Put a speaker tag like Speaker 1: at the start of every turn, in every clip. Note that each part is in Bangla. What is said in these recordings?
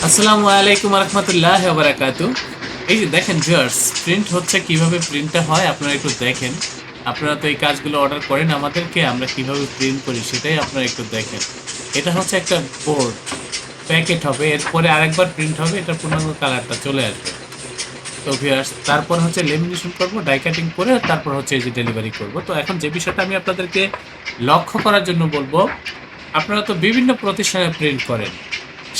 Speaker 1: আসসালামু আলাইকুম রহমতুল্লাহ বারাকাতু। এই যে দেখেন ভিউয়ার্স, প্রিন্ট হচ্ছে কিভাবে প্রিন্টটা হয় আপনারা একটু দেখেন। আপনারা তো এই কাজগুলো অর্ডার করেন আমাদেরকে, আমরা কিভাবে প্রিন্ট করি সেটাই আপনারা একটু দেখেন। এটা হচ্ছে একটা বোর্ড প্যাকেট হবে, এরপরে আরেকবার প্রিন্ট হবে, এটা পূর্ণাঙ্গ কালারটা চলে আসবে। তো ভিউয়ার্স, তারপর হচ্ছে লেমিনেশন করব, ডাই কাটিং করে তারপর হচ্ছে এই যে ডেলিভারি করব। তো এখন যে বিষয়টা আমি আপনাদেরকে লক্ষ্য করার জন্য বলবো, আপনারা তো বিভিন্ন প্রতিষ্ঠানে প্রিন্ট করেন,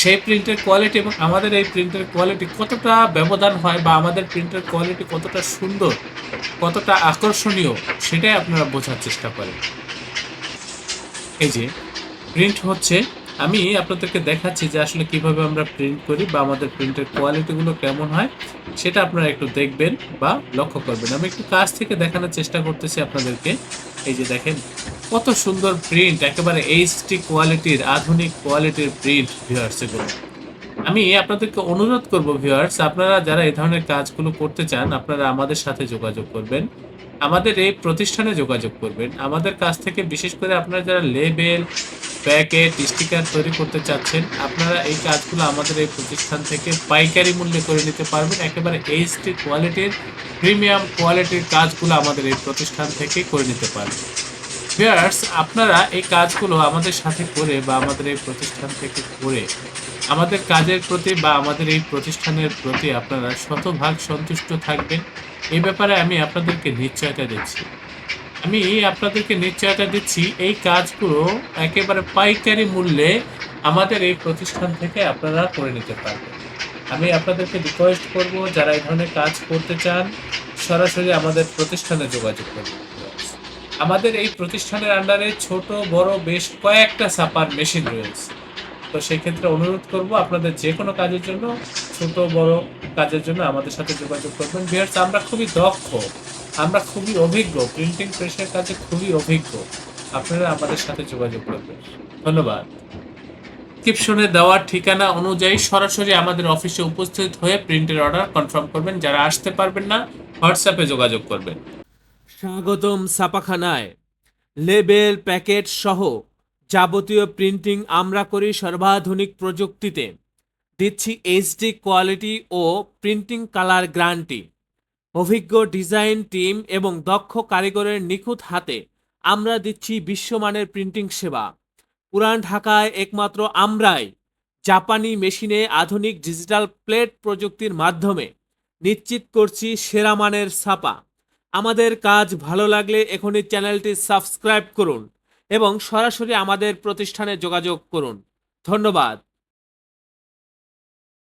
Speaker 1: সেই প্রিন্টের কোয়ালিটি এবং আমাদের এই প্রিন্টের কোয়ালিটি কতটা ব্যবধান হয়, বা আমাদের প্রিন্টের কোয়ালিটি কতটা সুন্দর, কতটা আকর্ষণীয়, সেটাই আপনারা বোঝার চেষ্টা করেন। এই যে প্রিন্ট হচ্ছে, আমি আপনাদেরকে দেখাচ্ছি যে আসলে কিভাবে আমরা প্রিন্ট করি বা আমাদের প্রিন্টের কোয়ালিটিগুলো কেমন হয়, সেটা আপনারা একটু দেখবেন বা লক্ষ্য করবেন। আমি একটু কাছ থেকে দেখানোর চেষ্টা করতেছি আপনাদেরকে। এই যে দেখেন কত সুন্দর প্রিন্ট, একেবারে এইচডি কোয়ালিটির, আধুনিক কোয়ালিটির প্রিন্ট ভিউয়ার্স এগুলো। আমি আপনাদেরকে অনুরোধ করব ভিউয়ার্স, আপনারা যারা এই ধরনের কাজগুলো করতে চান আপনারা আমাদের সাথে যোগাযোগ করবেন, আমাদের এই প্রতিষ্ঠানে যোগাযোগ করবেন। আমাদের কাছ থেকে বিশেষ করে আপনারা যারা লেবেল, প্যাকেট, স্টিকার তৈরি করতে চাচ্ছেন, আপনারা এই কাজগুলো আমাদের এই প্রতিষ্ঠান থেকে পাইকারি মূল্যে করে নিতে পারবেন। একেবারে এইচডি কোয়ালিটির, প্রিমিয়াম কোয়ালিটির কাজগুলো আমাদের এই প্রতিষ্ঠান থেকে করে নিতে পারবেন। ভিউয়ার্স, আপনারা এই কাজগুলো আমাদের সাথে করে বা আমাদের এই প্রতিষ্ঠান থেকে করে আমাদের কাজের প্রতি বা আমাদের এই প্রতিষ্ঠানের প্রতি আপনারা শতভাগ সন্তুষ্ট থাকবেন, এই ব্যাপারে আমি আপনাদেরকে নিশ্চয়তা দিচ্ছি। আমি আপনাদেরকে নিশ্চয়তা দিচ্ছি এই কাজগুলো একেবারে পাইকারি মূল্যে আমাদের এই প্রতিষ্ঠান থেকে আপনারা করে নিতে পারবেন। আমি আপনাদেরকে রিকোয়েস্ট করব, যারা এই ধরনের কাজ করতে চান সরাসরি আমাদের প্রতিষ্ঠানে যোগাযোগ করবেন। আমাদের এই প্রতিষ্ঠানের আন্ডারে ছোট বড় বেশ কয়েকটা ছাপার মেশিন রয়েছে। তো সেক্ষেত্রে অনুরোধ করব আপনাদের যে কোনো কাজের জন্য, ছোট বড় কাজের জন্য আমাদের সাথে যোগাযোগ করবেন। ভিউয়ার্স, আমরা খুবই দক্ষ, আমরা খুবই অভিজ্ঞ, প্রিন্টিং প্রেসের কাজে খুবই অভিজ্ঞ। আপনারা আমাদের সাথে যোগাযোগ করবেন। ধন্যবাদ। ডিসক্রিপশনে দেওয়া ঠিকানা অনুযায়ী সরাসরি আমাদের অফিসে উপস্থিত হয়ে প্রিন্টের অর্ডার কনফার্ম করবেন। যারা আসতে পারবেন না, হোয়াটসঅ্যাপে যোগাযোগ করবেন।
Speaker 2: স্বাগতম ছাপাখানায়। লেবেল, প্যাকেট সহ যাবতীয় প্রিন্টিং আমরা করি সর্বাধুনিক প্রযুক্তিতে। দিচ্ছি এইচডি কোয়ালিটি ও প্রিন্টিং কালার গ্যারান্টি। অভিজ্ঞ ডিজাইন টিম এবং দক্ষ কারিগরের নিখুঁত হাতে আমরা দিচ্ছি বিশ্বমানের প্রিন্টিং সেবা। পুরান ঢাকায় একমাত্র আমরাই জাপানি মেশিনে আধুনিক ডিজিটাল প্লেট প্রযুক্তির মাধ্যমে নিশ্চিত করছি সেরা মানের ছাপা। আমাদের কাজ ভালো লাগলে এখনই চ্যানেলটি সাবস্ক্রাইব করুন এবং সরাসরি আমাদের প্রতিষ্ঠানে যোগাযোগ করুন। ধন্যবাদ।